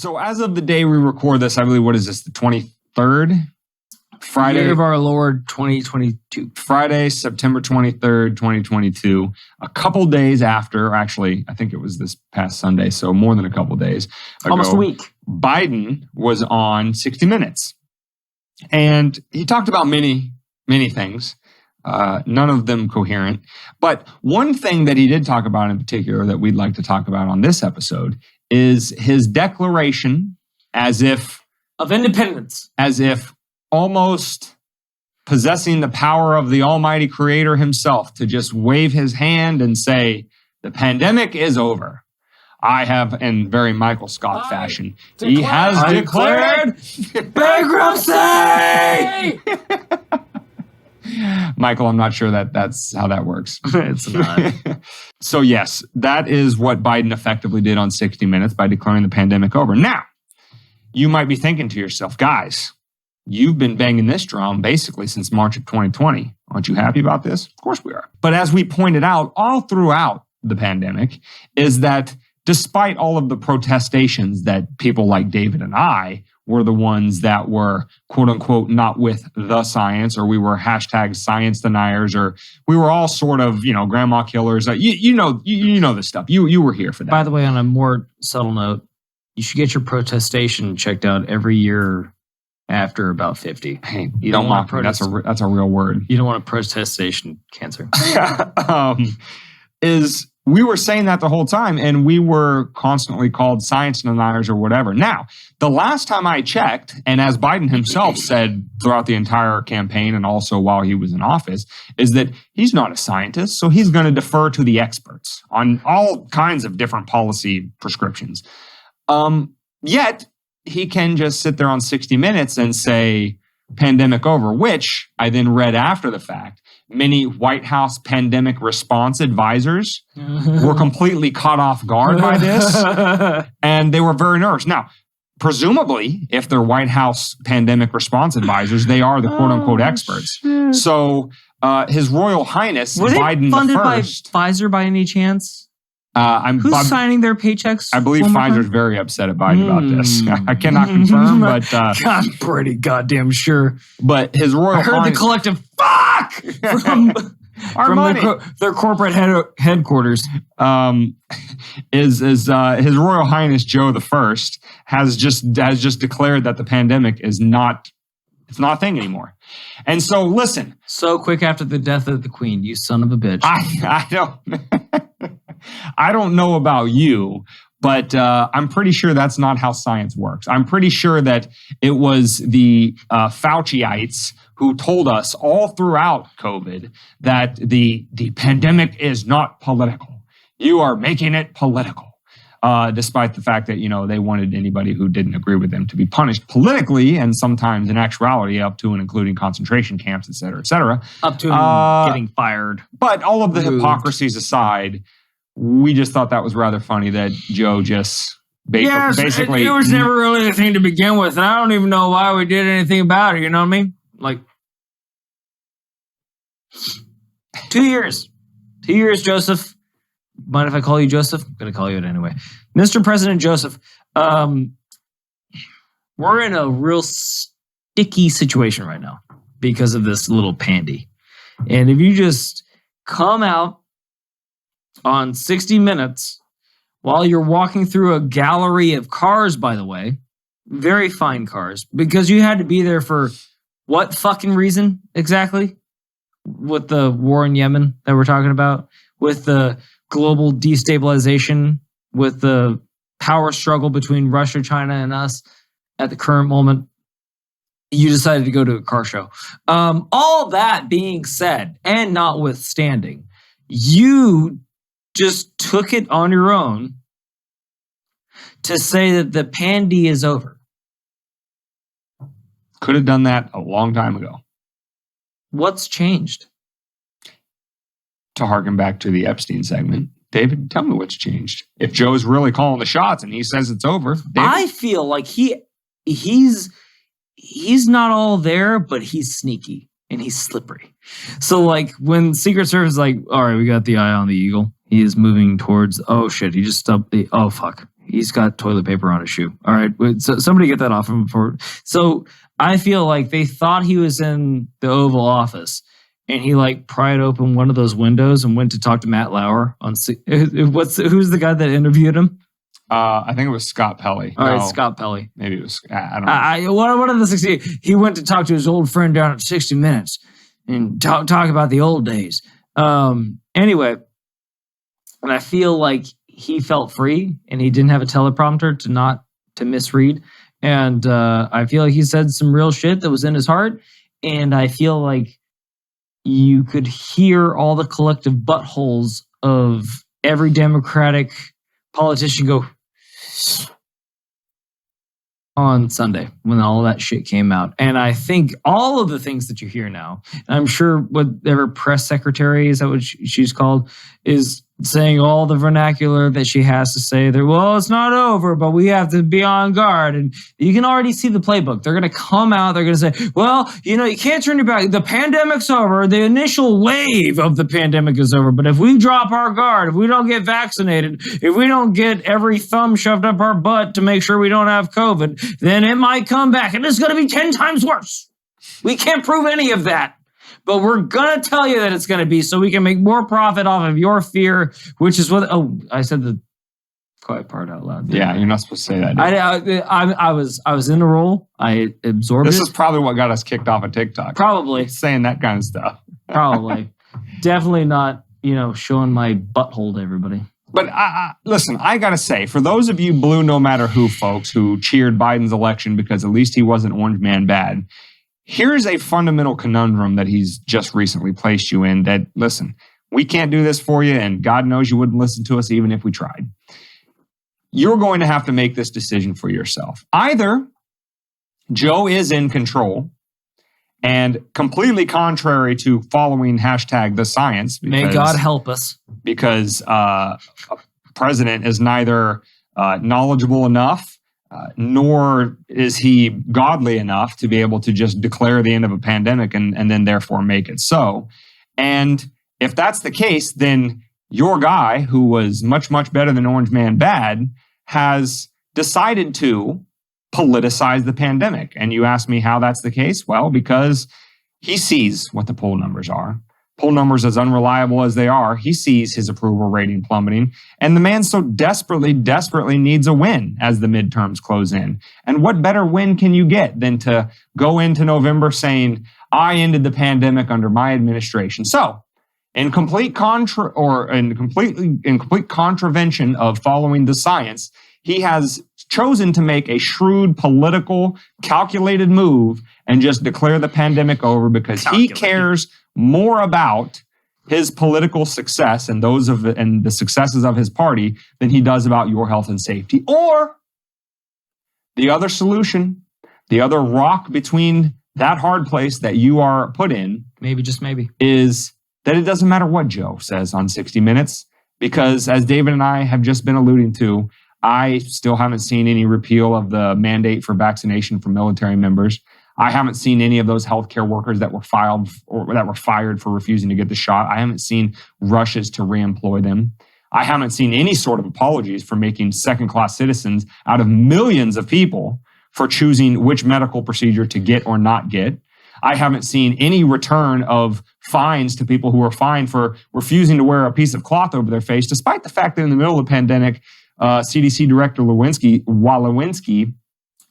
So as of the day we record this, I believe, what is this, the 23rd? Friday. Year of our Lord 2022. Friday, September 23rd, 2022. A couple days after, actually, I think it was this past Sunday, so more than a couple days ago. Almost a week. Biden was on 60 Minutes. And he talked about many, many things. None of them coherent. But one thing that he did talk about in particular that we'd like to talk about on this episode is his declaration of independence. As if almost possessing the power of the Almighty Creator himself to just wave his hand and say, the pandemic is over. I have, in very Michael Scott fashion, he has declared bankruptcy! Michael, I'm not sure that's how that works. It's not. So yes, that is what Biden effectively did on 60 Minutes by declaring the pandemic over. Now, you might be thinking to yourself, guys, you've been banging this drum basically since March of 2020. Aren't you happy about this? Of course we are. But as we pointed out all throughout the pandemic, is that despite all of the protestations that people like David and I were the ones that were, quote unquote, not with the science, or we were hashtag science deniers, or we were all sort of, grandma killers. You know this stuff. You were here for that. By the way, on a more subtle note, you should get your protestation checked out every year after about 50. Hey, you don't mock me. That's a real word. You don't want a protestation cancer. We were saying that the whole time, and we were constantly called science deniers or whatever. Now, the last time I checked, and as Biden himself said throughout the entire campaign and also while he was in office, is that he's not a scientist, so he's going to defer to the experts on all kinds of different policy prescriptions. Yet, he can just sit there on 60 Minutes and say, pandemic over, which I then read after the fact. Many White House pandemic response advisors were completely caught off guard by this, and they were very nervous. Now, presumably, if they're White House pandemic response advisors, they are the quote-unquote experts. Shit. So, His Royal Highness was Biden it funded the First. by Pfizer by any chance? Who's signing their paychecks? I believe Pfizer's very upset at Biden about this. I cannot confirm, but I'm pretty goddamn sure. But His Royal I heard the collective fuck from their corporate headquarters. Is His Royal Highness Joe the First has just declared that the pandemic is not a thing anymore. And so listen. So quick after the death of the Queen, you son of a bitch. I don't know about you, but I'm pretty sure that's not how science works. I'm pretty sure that it was the Fauciites who told us all throughout COVID that the pandemic is not political. You are making it political. Despite the fact that, they wanted anybody who didn't agree with them to be punished politically and sometimes in actuality up to and including concentration camps, et cetera, et cetera. Up to getting fired. But all of the hypocrisies aside, we just thought that was rather funny that Joe just basically... It was never really a thing to begin with, and I don't even know why we did anything about it, you know what I mean? Like, 2 years. 2 years, Joseph. Mind if I call you Joseph? I'm going to call you it anyway. Mr. President Joseph, we're in a real sticky situation right now because of this little pandy. And if you just come out on 60 Minutes while you're walking through a gallery of cars, by the way, very fine cars, because you had to be there for what fucking reason exactly? With the war in Yemen that we're talking about, with the global destabilization, with the power struggle between Russia, China, and us at the current moment, you decided to go to a car show. All that being said, and notwithstanding, you just took it on your own to say that the pandy is over. Could have done that a long time ago. What's changed? To harken back to the Epstein segment, David, tell me what's changed. If Joe's really calling the shots and he says it's over, David? I feel like he's not all there, but he's sneaky and he's slippery. So like when Secret Service is like, all right, we got the eye on the eagle. He is moving towards, oh shit, he just stopped oh fuck. He's got toilet paper on his shoe. All right. So somebody get that off him before. So I feel like they thought he was in the Oval Office and he like pried open one of those windows and went to talk to Matt Lauer on who's the guy that interviewed him? I think it was Scott Pelley. All right, Scott Pelley. Maybe it was, I don't know. One of the 60, he went to talk to his old friend down at 60 Minutes and talk about the old days. Anyway, and I feel like he felt free and he didn't have a teleprompter to misread. And I feel like he said some real shit that was in his heart. And I feel like you could hear all the collective buttholes of every Democratic politician go on Sunday when all that shit came out. And I think all of the things that you hear now, I'm sure whatever press secretary, is that what she's called, is saying all the vernacular that she has to say there. Well, it's not over, but we have to be on guard. And you can already see the playbook. They're going to come out. They're going to say, well, you can't turn your back. The pandemic's over. The initial wave of the pandemic is over. But if we drop our guard, if we don't get vaccinated, if we don't get every thumb shoved up our butt to make sure we don't have COVID, then it might come back. And it's going to be 10 times worse. We can't prove any of that. But we're going to tell you that it's going to be so we can make more profit off of your fear, which is what... Oh, I said the quiet part out loud. Yeah, you're not supposed to say that. I was in the role. I absorbed This it. is probably what got us kicked off of TikTok. Probably. Saying that kind of stuff. Probably. Definitely not, showing my butthole to everybody. But listen, I got to say, for those of you blue no matter who folks who cheered Biden's election because at least he wasn't orange man bad, here's a fundamental conundrum that he's just recently placed you in that, listen, we can't do this for you, and God knows you wouldn't listen to us even if we tried. You're going to have to make this decision for yourself. Either Joe is in control and completely contrary to following #the science. May God help us. Because a president is neither knowledgeable enough nor is he godly enough to be able to just declare the end of a pandemic and then therefore make it so. And if that's the case, then your guy, who was much, much better than Orange Man Bad, has decided to politicize the pandemic. And you ask me how that's the case? Well, because he sees what the poll numbers are. Poll numbers as unreliable as they are, he sees his approval rating plummeting. And the man so desperately, desperately needs a win as the midterms close in. And what better win can you get than to go into November saying, I ended the pandemic under my administration? So, in complete contravention of following the science, he has chosen to make a shrewd, political, calculated move and just declare the pandemic over because he cares more about his political success and the successes of his party than he does about your health and safety. Or the other solution, the other rock between that hard place that you are put in, maybe, just maybe, is that it doesn't matter what Joe says on 60 Minutes, because as David and I have just been alluding to, I still haven't seen any repeal of the mandate for vaccination for military members. I haven't seen any of those healthcare workers that were fired for refusing to get the shot. I haven't seen rushes to reemploy them. I haven't seen any sort of apologies for making second-class citizens out of millions of people for choosing which medical procedure to get or not get. I haven't seen any return of fines to people who were fined for refusing to wear a piece of cloth over their face, despite the fact that in the middle of the pandemic, CDC Director Walowinski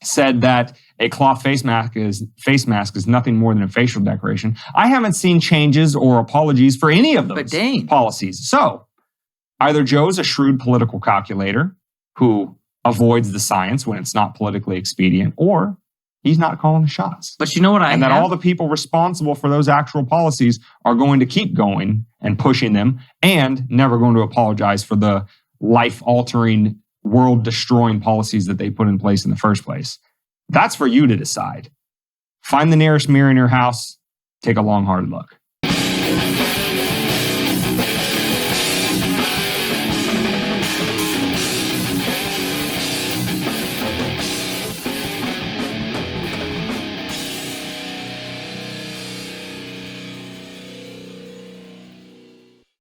said that a cloth face mask is nothing more than a facial decoration. I haven't seen changes or apologies for any of those policies. So either Joe's a shrewd political calculator who avoids the science when it's not politically expedient, or he's not calling the shots. But you know what that all the people responsible for those actual policies are going to keep going and pushing them and never going to apologize for the life-altering, world-destroying policies that they put in place in the first place. That's for you to decide. Find the nearest mirror in your house. Take a long, hard look.